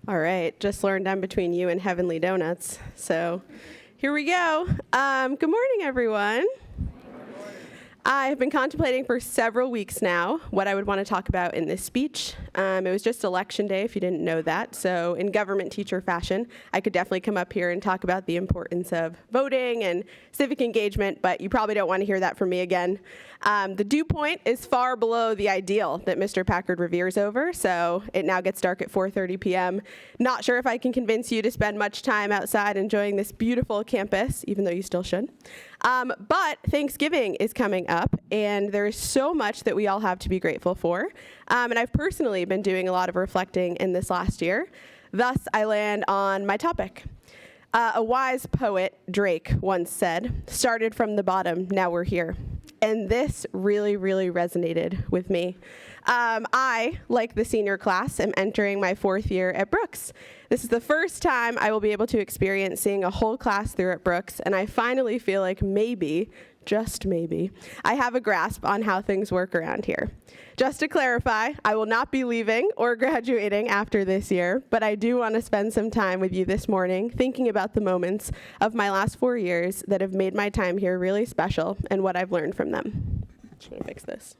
All right, just learned I'm between you and Heavenly Donuts. So here we go. Good morning, everyone. I've been contemplating for several weeks now what I would want to talk about in this speech. It was just election day, if you didn't know that. So in government teacher fashion, I could definitely come up here and talk about the importance of voting and civic engagement, but you probably don't want to hear that from me again. The dew point is far below the ideal that Mr. Packard reveres over, so it now gets dark at 4:30 p.m. Not sure if I can convince you to spend much time outside enjoying this beautiful campus, even though you still should. But Thanksgiving is coming up, and there's so much that we all have to be grateful for. And I've personally been doing a lot of reflecting in this last year. Thus, I land on my topic. A wise poet, Drake, once said, "Started from the bottom, now we're here." And this really, really resonated with me. I, like the senior class, am entering my 4th year at Brooks. This is the first time I will be able to experience seeing a whole class through at Brooks, and I finally feel like maybe, just maybe, I have a grasp on how things work around here. Just to clarify, I will not be leaving or graduating after this year, but I do want to spend some time with you this morning thinking about the moments of my last 4 years that have made my time here really special and what I've learned from them. Just want to fix this.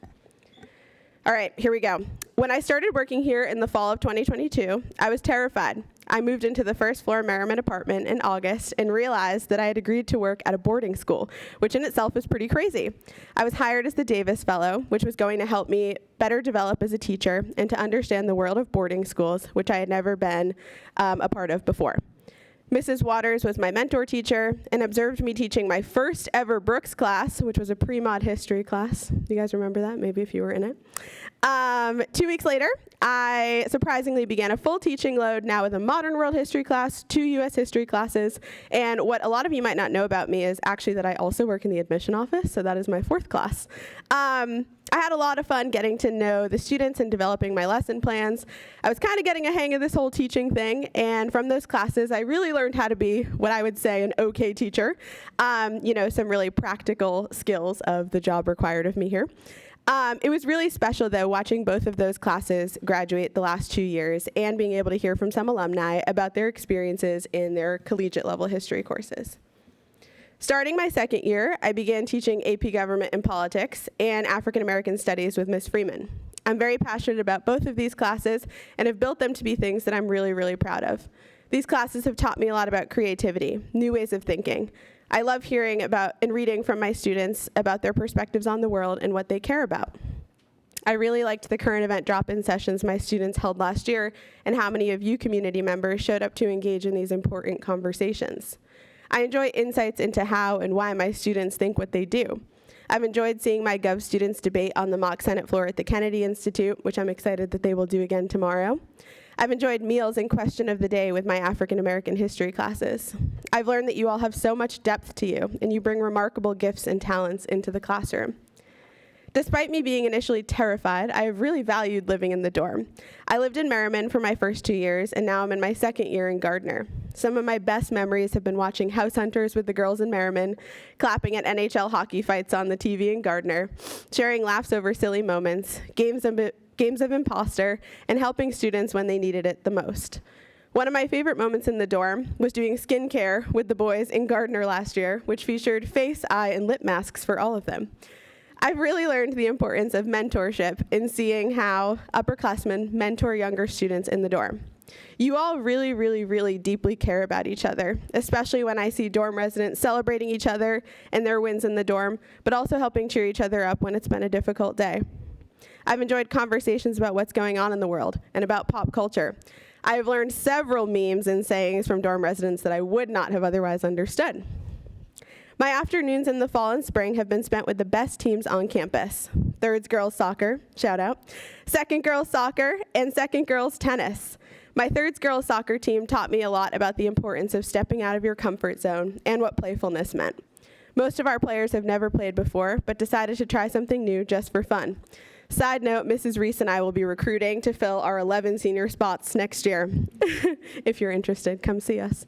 All right, here we go. When I started working here in the fall of 2022, I was terrified. I moved into the first floor Merriman apartment in August and realized that I had agreed to work at a boarding school, which in itself was pretty crazy. I was hired as the Davis Fellow, which was going to help me better develop as a teacher and to understand the world of boarding schools, which I had never been a part of before. Mrs. Waters was my mentor teacher and observed me teaching my first ever Brooks class, which was a pre-mod history class. You guys remember that? Maybe if you were in it. 2 weeks later, I surprisingly began a full teaching load, now with a modern world history class, 2 U.S. history classes, and what a lot of you might not know about me is actually that I also work in the admission office, so that is my 4th class. I had a lot of fun getting to know the students and developing my lesson plans. I was kind of getting a hang of this whole teaching thing, and from those classes, I really learned how to be what I would say an okay teacher. Some really practical skills of the job required of me here. It was really special, though, watching both of those classes graduate the last 2 years and being able to hear from some alumni about their experiences in their collegiate level history courses. Starting my 2nd year, I began teaching AP Government and Politics and African American Studies with Ms. Freeman. I'm very passionate about both of these classes and have built them to be things that I'm really, really proud of. These classes have taught me a lot about creativity, new ways of thinking. I love hearing about and reading from my students about their perspectives on the world and what they care about. I really liked the current event drop-in sessions my students held last year and how many of you community members showed up to engage in these important conversations. I enjoy insights into how and why my students think what they do. I've enjoyed seeing my Gov students debate on the mock Senate floor at the Kennedy Institute, which I'm excited that they will do again tomorrow. I've enjoyed meals and question of the day with my African American history classes. I've learned that you all have so much depth to you, and you bring remarkable gifts and talents into the classroom. Despite me being initially terrified, I have really valued living in the dorm. I lived in Merriman for my first 2 years, and now I'm in my 2nd year in Gardner. Some of my best memories have been watching House Hunters with the girls in Merriman, clapping at NHL hockey fights on the TV in Gardner, sharing laughs over silly moments, games of imposter, and helping students when they needed it the most. One of my favorite moments in the dorm was doing skincare with the boys in Gardner last year, which featured face, eye, and lip masks for all of them. I've really learned the importance of mentorship in seeing how upperclassmen mentor younger students in the dorm. You all really, really, really deeply care about each other, especially when I see dorm residents celebrating each other and their wins in the dorm, but also helping cheer each other up when it's been a difficult day. I've enjoyed conversations about what's going on in the world and about pop culture. I've learned several memes and sayings from dorm residents that I would not have otherwise understood. My afternoons in the fall and spring have been spent with the best teams on campus. 3rds girls soccer, shout out, 2nd girls soccer, and 2nd girls tennis. My 3rds girls soccer team taught me a lot about the importance of stepping out of your comfort zone and what playfulness meant. Most of our players have never played before, but decided to try something new just for fun. Side note, Mrs. Reese and I will be recruiting to fill our 11 senior spots next year. If you're interested, come see us.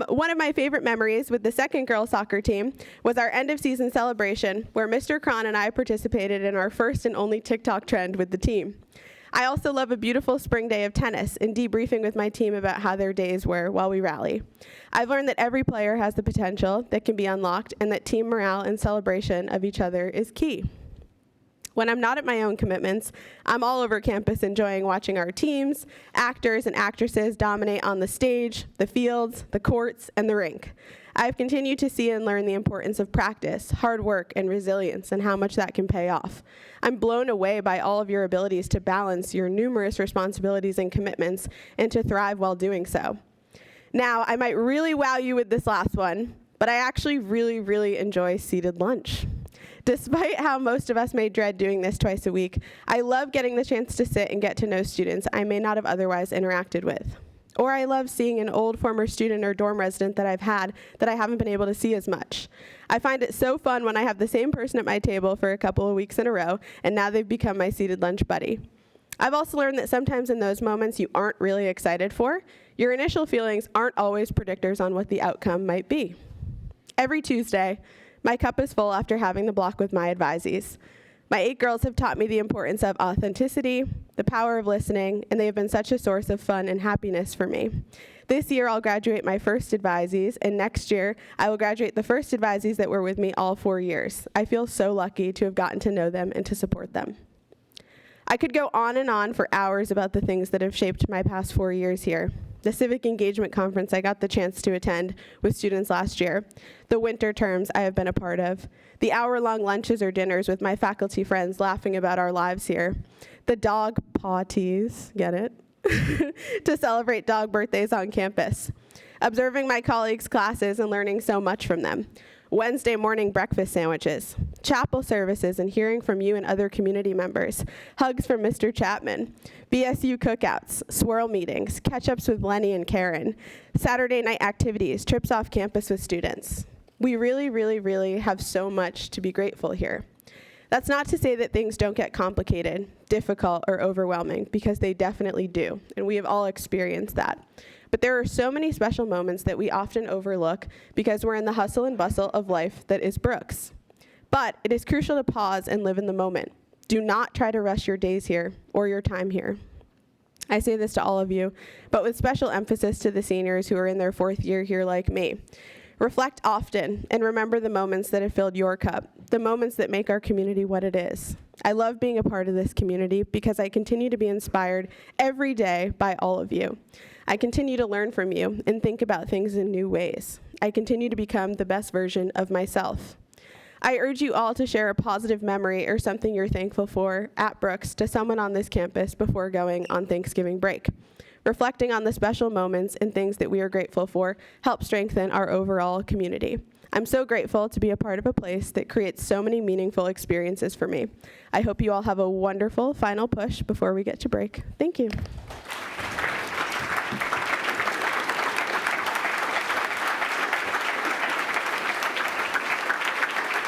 One of my favorite memories with the 2nd girls soccer team was our end of season celebration where Mr. Cron and I participated in our first and only TikTok trend with the team. I also love a beautiful spring day of tennis and debriefing with my team about how their days were while we rally. I've learned that every player has the potential that can be unlocked and that team morale and celebration of each other is key. When I'm not at my own commitments, I'm all over campus enjoying watching our teams, actors, and actresses dominate on the stage, the fields, the courts, and the rink. I've continued to see and learn the importance of practice, hard work, and resilience, and how much that can pay off. I'm blown away by all of your abilities to balance your numerous responsibilities and commitments and to thrive while doing so. Now, I might really wow you with this last one, but I actually really enjoy seated lunch. Despite how most of us may dread doing this twice a week, I love getting the chance to sit and get to know students I may not have otherwise interacted with. Or I love seeing an old former student or dorm resident that I've had that I haven't been able to see as much. I find it so fun when I have the same person at my table for a couple of weeks in a row, and now they've become my seated lunch buddy. I've also learned that sometimes in those moments you aren't really excited for, your initial feelings aren't always predictors on what the outcome might be. Every Tuesday, my cup is full after having the block with my advisees. My 8 girls have taught me the importance of authenticity, the power of listening, and they have been such a source of fun and happiness for me. This year, I'll graduate my first advisees, and next year, I will graduate the first advisees that were with me all 4 years. I feel so lucky to have gotten to know them and to support them. I could go on for hours about the things that have shaped my past 4 years here. The civic engagement conference I got the chance to attend with students last year, the winter terms I have been a part of, the hour-long lunches or dinners with my faculty friends laughing about our lives here, the dog parties, get it? To celebrate dog birthdays on campus, observing my colleagues' classes and learning so much from them, Wednesday morning breakfast sandwiches, chapel services and hearing from you and other community members, hugs from Mr. Chapman, BSU cookouts, swirl meetings, catch-ups with Lenny and Karen, Saturday night activities, trips off campus with students. We really have so much to be grateful here. That's not to say that things don't get complicated, difficult, or overwhelming, because they definitely do, and we have all experienced that. But there are so many special moments that we often overlook because we're in the hustle and bustle of life that is Brooks. But it is crucial to pause and live in the moment. Do not try to rush your days here or your time here. I say this to all of you, but with special emphasis to the seniors who are in their 4th year here like me. Reflect often and remember the moments that have filled your cup, the moments that make our community what it is. I love being a part of this community because I continue to be inspired every day by all of you. I continue to learn from you and think about things in new ways. I continue to become the best version of myself. I urge you all to share a positive memory or something you're thankful for at Brooks to someone on this campus before going on Thanksgiving break. Reflecting on the special moments and things that we are grateful for helps strengthen our overall community. I'm so grateful to be a part of a place that creates so many meaningful experiences for me. I hope you all have a wonderful final push before we get to break. Thank you.